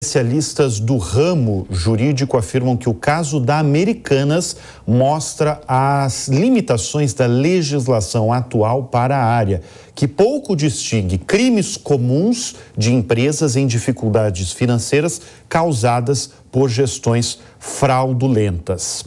Especialistas do ramo jurídico afirmam que o caso da Americanas mostra as limitações da legislação atual para a área, que pouco distingue crimes comuns de empresas em dificuldades financeiras causadas por gestões fraudulentas.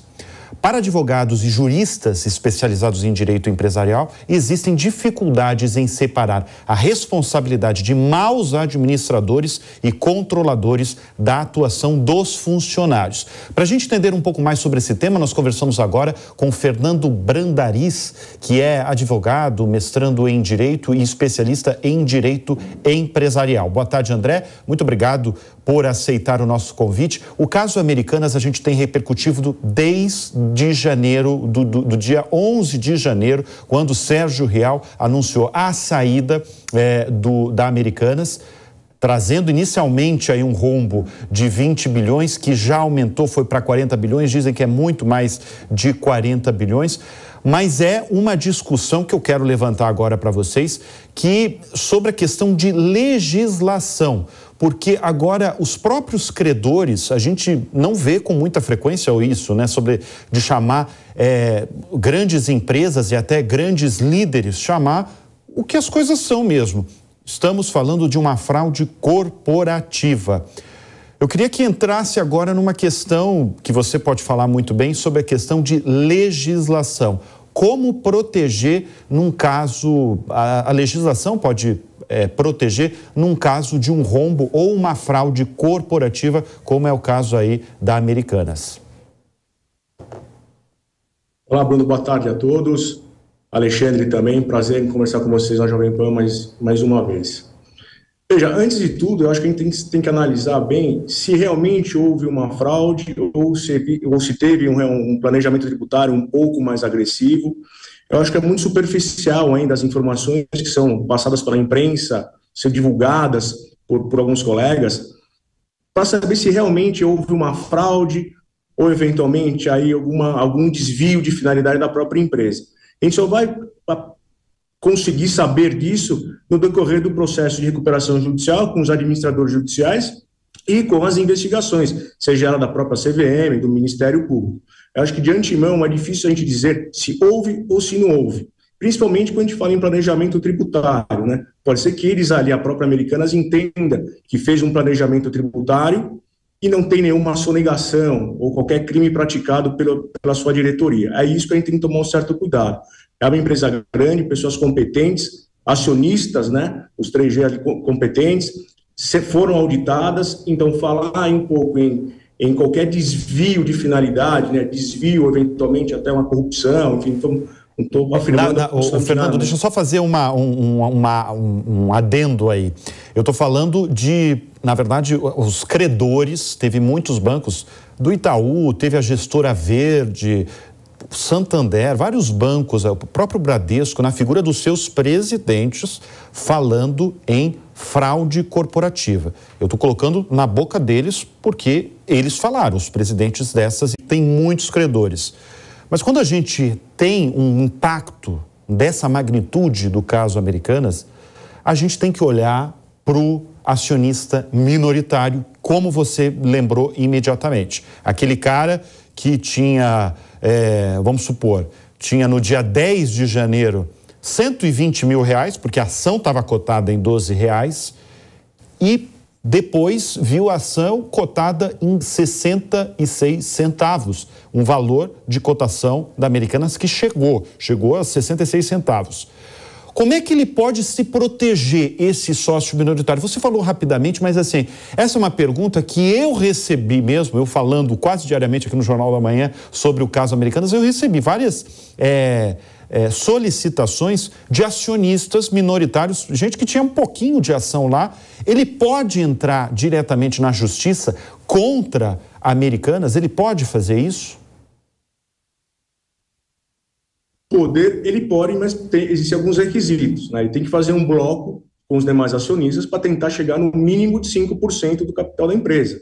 Para advogados e juristas especializados em direito empresarial, existem dificuldades em separar a responsabilidade de maus administradores e controladores da atuação dos funcionários. Para a gente entender um pouco mais sobre esse tema, nós conversamos agora com Fernando Brandariz, que é advogado, mestrando em direito e especialista em direito empresarial. Boa tarde, André. Muito obrigado por aceitar o nosso convite. O caso Americanas a gente tem repercutido desde janeiro, do dia 11 de janeiro, quando Sérgio Rial anunciou a saída da Americanas, trazendo inicialmente aí um rombo de 20 bilhões, que já aumentou, foi para 40 bilhões, dizem que é muito mais de 40 bilhões. Mas é uma discussão que eu quero levantar agora para vocês, sobre a questão de legislação, porque agora os próprios credores, a gente não vê com muita frequência isso, né, de chamar grandes empresas e até grandes líderes, chamar o que as coisas são mesmo. Estamos falando de uma fraude corporativa. Eu queria que entrasse agora numa questão que você pode falar muito bem sobre a questão de legislação. Como proteger num caso, a legislação pode proteger num caso de um rombo ou uma fraude corporativa, como é o caso aí da Americanas. Olá, Bruno, boa tarde a todos. Alexandre também, prazer em conversar com vocês na Jovem Pan mais uma vez. Veja, antes de tudo, eu acho que a gente tem que analisar bem se realmente houve uma fraude ou se teve um planejamento tributário um pouco mais agressivo. Eu acho que é muito superficial ainda as informações que são passadas pela imprensa, ser divulgadas por alguns colegas, para saber se realmente houve uma fraude ou, eventualmente, aí algum desvio de finalidade da própria empresa. A gente só vai conseguir saber disso no decorrer do processo de recuperação judicial, com os administradores judiciais e com as investigações, seja ela da própria CVM, do Ministério Público. Eu acho que de antemão é difícil a gente dizer se houve ou se não houve, principalmente quando a gente fala em planejamento tributário, né? Pode ser que eles ali, a própria Americanas, entenda que fez um planejamento tributário e não tem nenhuma sonegação ou qualquer crime praticado pela sua diretoria. É isso que a gente tem que tomar um certo cuidado. É uma empresa grande, pessoas competentes, acionistas, né, os 3G ali competentes, foram auditadas, então falar um pouco em qualquer desvio de finalidade, né, desvio, eventualmente até uma corrupção, enfim, não estou afirmando... Fernando, deixa eu só fazer um adendo aí. Eu estou falando na verdade, os credores, teve muitos bancos, do Itaú, teve a Gestora Verde, Santander, vários bancos, o próprio Bradesco, na figura dos seus presidentes, falando em fraude corporativa. Eu estou colocando na boca deles porque eles falaram, os presidentes dessas, e tem muitos credores. Mas quando a gente tem um impacto dessa magnitude do caso Americanas, a gente tem que olhar para o acionista minoritário, como você lembrou imediatamente. Aquele cara que tinha, vamos supor, tinha no dia 10 de janeiro 120 mil reais, porque a ação estava cotada em 12 reais, e depois viu a ação cotada em 66 centavos, um valor de cotação da Americanas que chegou a 66 centavos. Como é que ele pode se proteger, esse sócio minoritário? Você falou rapidamente, mas assim, essa é uma pergunta que eu recebi mesmo, eu falando quase diariamente aqui no Jornal da Manhã sobre o caso Americanas, eu recebi várias solicitações de acionistas minoritários, gente que tinha um pouquinho de ação lá. Ele pode entrar diretamente na justiça contra a Americanas? Ele pode fazer isso? Poder, ele pode, mas existem alguns requisitos, né? Ele tem que fazer um bloco com os demais acionistas para tentar chegar no mínimo de 5% do capital da empresa.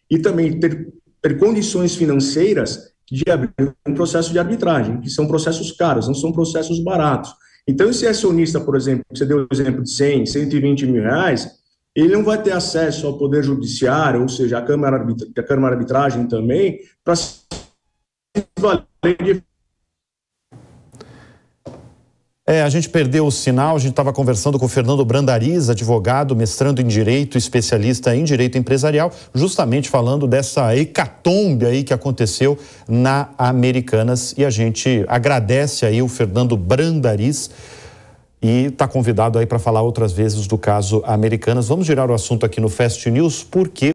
E também ter condições financeiras de abrir um processo de arbitragem, que são processos caros, não são processos baratos. Então, esse acionista, por exemplo, você deu o exemplo de 100, 120 mil reais, ele não vai ter acesso ao Poder Judiciário, ou seja, a Câmara Arbitragem também, para se valer de... A gente perdeu o sinal, a gente estava conversando com o Fernando Brandariz, advogado, mestrando em Direito, especialista em Direito Empresarial, justamente falando dessa hecatombe aí que aconteceu na Americanas. E a gente agradece aí o Fernando Brandariz e está convidado aí para falar outras vezes do caso Americanas. Vamos girar o assunto aqui no Fast News, porque